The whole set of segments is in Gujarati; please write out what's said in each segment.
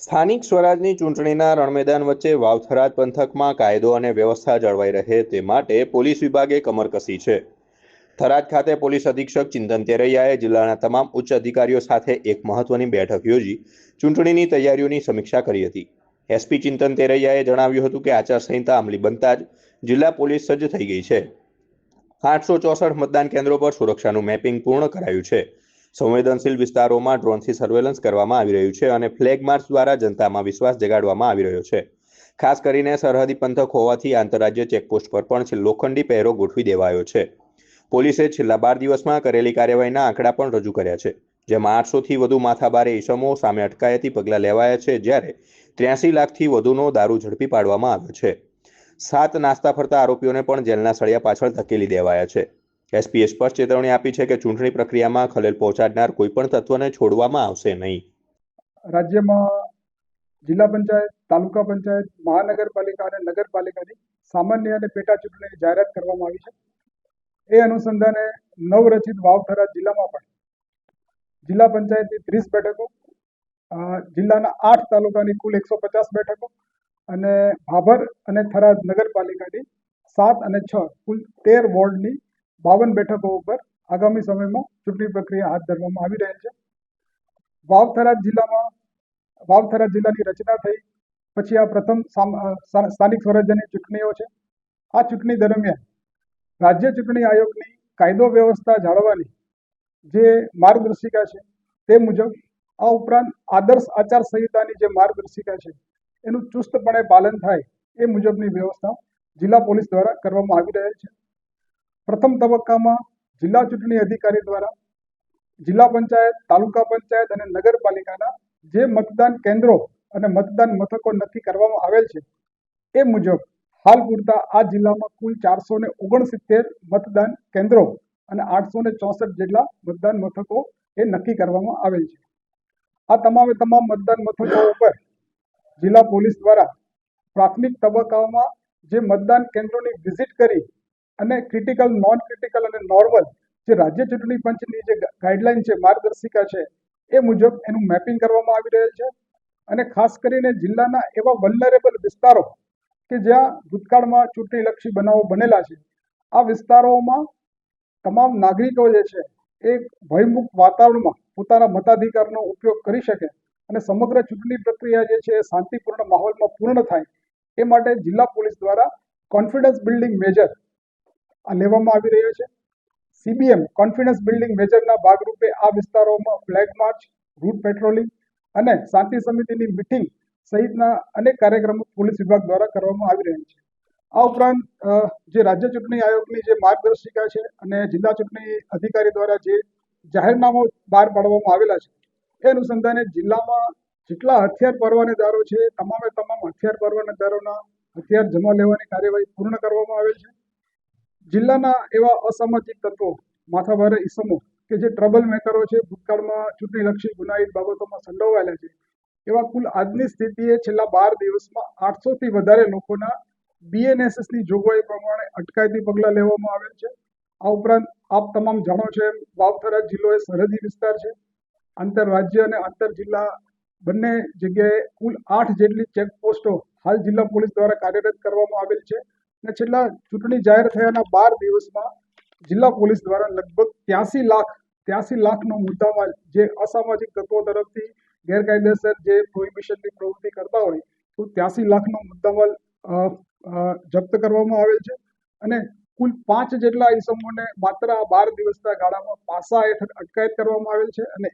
સ્થાનિક સ્વરાજની ચૂંટણીના રણમેદાન વચ્ચે વાવ-થરાદ પંથકમાં કાયદો અને વ્યવસ્થા જળવાઈ રહે તે માટે પોલીસ વિભાગે કમર કસી છે. થરાદ ખાતે પોલીસ અધિક્ષક ચિંતન તેરૈયાએ જિલ્લાના તમામ ઉચ્ચ અધિકારીઓ સાથે એક મહત્વની બેઠક યોજી ચૂંટણીની તૈયારીઓની સમીક્ષા કરી હતી. એસપી ચિંતન તેરૈયાએ જણાવ્યું હતું કે આચારસંહિતા અમલી બનતા જ જિલ્લા પોલીસ સજ્જ થઈ ગઈ છે. 864 મતદાન કેન્દ્રો પર સુરક્ષાનું મેપિંગ પૂર્ણ કરાયું છે. સંવેદનશીલ વિસ્તારોમાં ડ્રોનથી સર્વેલન્સ કરવામાં આવી રહ્યું છે અને ફ્લેગ માર્ચ દ્વારા જનતામાં વિશ્વાસ જગાડવામાં આવી રહ્યો છે. ખાસ કરીને સરહદી પંથક હોવાથી આંતરરાજ્ય ચેકપોસ્ટ પર પણ લોખંડી પહેરો ગોઠવી દેવાયો છે. પોલીસે છેલ્લા 12 દિવસમાં કરેલી કાર્યવાહીના આંકડા પણ રજૂ કર્યા છે, જેમાં 800થી વધુ માથાભારે ઇસમો સામે અટકાયતી પગલાં લેવાયા છે, જ્યારે 83 લાખથી વધુનો દારૂ ઝડપી પાડવામાં આવ્યો છે. 7 નાસ્તા ફરતા આરોપીઓને પણ જેલના સળિયા પાછળ ધકેલી દેવાયા છે. એસપીએ સ્પષ્ટ ચેતવણી આપી છે કે ચૂંટણી પ્રક્રિયામાં ખલેલ પહોંચાડનાર કોઈપણ તત્વને છોડવામાં આવશે નહીં. રાજ્યમાં જિલ્લા પંચાયત, તાલુકા પંચાયત, મહાનગરપાલિકા અને નગરપાલિકાની સામાન્ય અને પેટા ચૂંટણીની જાહેરાત કરવામાં આવી છે. એ અનુસંધાને નવરચિત વાવ-થરાદ જિલ્લામાં પણ જિલ્લા પંચાયતની 30 બેઠકો, જિલ્લાના 8 તાલુકાની કુલ 150 બેઠકો અને ભાભર અને થરાદ નગરપાલિકાની 7 અને 6 કુલ 13 વોર્ડની 52 બેઠકો ઉપર આગામી સમયમાં ચૂંટણી પ્રક્રિયા હાથ ધરવામાં આવી રહી છે. વાવ-થરાદ જિલ્લાની રચના થઈ પછી આ પ્રથમ સ્થાનિક સ્વરાજ્યની ચૂંટણીઓ છે. આ ચૂંટણી દરમિયાન રાજ્ય ચૂંટણી આયોગની કાયદો વ્યવસ્થા જાળવવાની જે માર્ગદર્શિકા છે તે મુજબ, આ ઉપરાંત આદર્શ આચાર સંહિતાની જે માર્ગદર્શિકા છે એનું ચુસ્તપણે પાલન થાય એ મુજબની વ્યવસ્થા જિલ્લા પોલીસ દ્વારા કરવામાં આવી રહેલ છે. પ્રથમ તબક્કામાં જિલ્લા ચૂંટણી અધિકારી દ્વારા જિલ્લા પંચાયત, તાલુકા પંચાયત અને નગરપાલિકાના જે મતદાન કેન્દ્રો અને મતદાન મથકો નક્કી કરવામાં આવેલ છે એ મુજબ હાલ પૂરતા આ જિલ્લામાં કુલ 469 મતદાન કેન્દ્રો અને 864 જેટલા મતદાન મથકો એ નક્કી કરવામાં આવેલ છે. આ તમામે તમામ મતદાન મથકો ઉપર જિલ્લા પોલીસ દ્વારા પ્રાથમિક તબક્કાઓમાં જે મતદાન કેન્દ્રોની વિઝિટ કરી અને ક્રિટિકલ, નોન ક્રિટિકલ અને નોર્મલ જે રાજ્ય ચૂંટણી પંચની જે ગાઈડલાઈન છે, માર્ગદર્શિકા છે એ મુજબ એનું મેપિંગ કરવામાં આવી રહેલ છે. અને ખાસ કરીને જિલ્લાના એવા વલ્નરેબલ વિસ્તારો કે જ્યાં ભૂતકાળમાં ચૂંટણીલક્ષી બનાવો બનેલા છે, આ વિસ્તારોમાં તમામ નાગરિકો જે છે એ ભયમુક્ત વાતાવરણમાં પોતાના મતાધિકારનો ઉપયોગ કરી શકે અને સમગ્ર ચૂંટણી પ્રક્રિયા જે છે એ શાંતિપૂર્ણ માહોલમાં પૂર્ણ થાય એ માટે જિલ્લા પોલીસ દ્વારા કોન્ફિડન્સ બિલ્ડિંગ મેજર આ લેવામાં આવી રહ્યા છે. CBM કોન્ફિડન્સ બિલ્ડિંગ મેજરના ભાગરૂપે આ વિસ્તારોમાં ફ્લેગ માર્ચ, રૂટ પેટ્રોલિંગ અને શાંતિ સમિતિની મિટિંગ સહિતના અનેક કાર્યક્રમો પોલીસ વિભાગ દ્વારા કરવામાં આવી રહ્યા છે. આ ઉપરાંત જે રાજ્ય ચૂંટણી આયોગની જે માર્ગદર્શિકા છે અને જિલ્લા ચૂંટણી અધિકારી દ્વારા જે જાહેરનામા બહાર પાડવામાં આવેલા છે એ અનુસંધાને જિલ્લામાં જેટલા હથિયાર પરવાનેદારો છે તમામે તમામ હથિયાર પરવાનેદારોના હથિયાર જમા લેવાની કાર્યવાહી પૂર્ણ કરવામાં આવેલ છે. જિલ્લાના એવા અસામાજિક તત્વો, માથાભારે ઇસમો કે જે ટ્રબલ મેકરો છે, ભૂતકાળમાં ચૂંટણીલક્ષી ગુનાહિત બાબતોમાં સંડોવાયેલા છે, એવા કુલ આજની સ્થિતિએ છેલ્લા 12 દિવસમાં 800થી વધારે લોકોના BNSSની જોગવાઈ પ્રમાણે અટકાયતી પગલાં લેવામાં આવેલ છે. આ ઉપરાંત આપ તમામ જાણો છો એમ વાવ-થરાદ જિલ્લો એ સરહદી વિસ્તાર છે. આંતરરાજ્ય અને આંતર જિલ્લા બંને જગ્યાએ કુલ 8 જેટલી ચેકપોસ્ટો હાલ જિલ્લા પોલીસ દ્વારા કાર્યરત કરવામાં આવેલ છે. અને છેલ્લા ચૂંટણી જાહેર થયાના 12 દિવસમાં જિલ્લા પોલીસ દ્વારા લગભગ 83 લાખનો મુદ્દામાલ જે અસામાજિક તત્વો તરફથી ગેરકાયદેસર જે પ્રોહિબિશનની પ્રવૃત્તિ કરતા હોય તો 83 લાખનો મુદ્દામાલ જપ્ત કરવામાં આવેલ છે. અને કુલ 5 જેટલા ઇસમોને માત્ર આ 12 દિવસના ગાળામાં પાસા હેઠળ અટકાયત કરવામાં આવેલ છે અને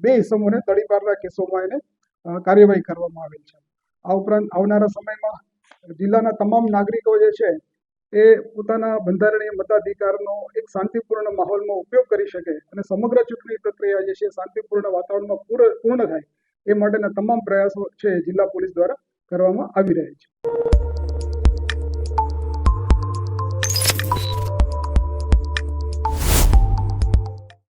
2 ઇસમોને તડીપારના કેસોમાં એને કાર્યવાહી કરવામાં આવેલ છે. આ ઉપરાંત આવનારા સમયમાં જિલ્લાના તમામ નાગરિકો જે છે એ પોતાના બંધારણીય મતાધિકારનો એક શાંતિપૂર્ણ માહોલમાં ઉપયોગ કરી શકે અને સમગ્ર ચૂંટણી પ્રક્રિયા જે છે શાંતિપૂર્ણ વાતાવરણમાં પૂર્ણ થાય એ માટેના તમામ પ્રયાસો છે જિલ્લા પોલીસ દ્વારા કરવામાં આવી રહ્યા છે.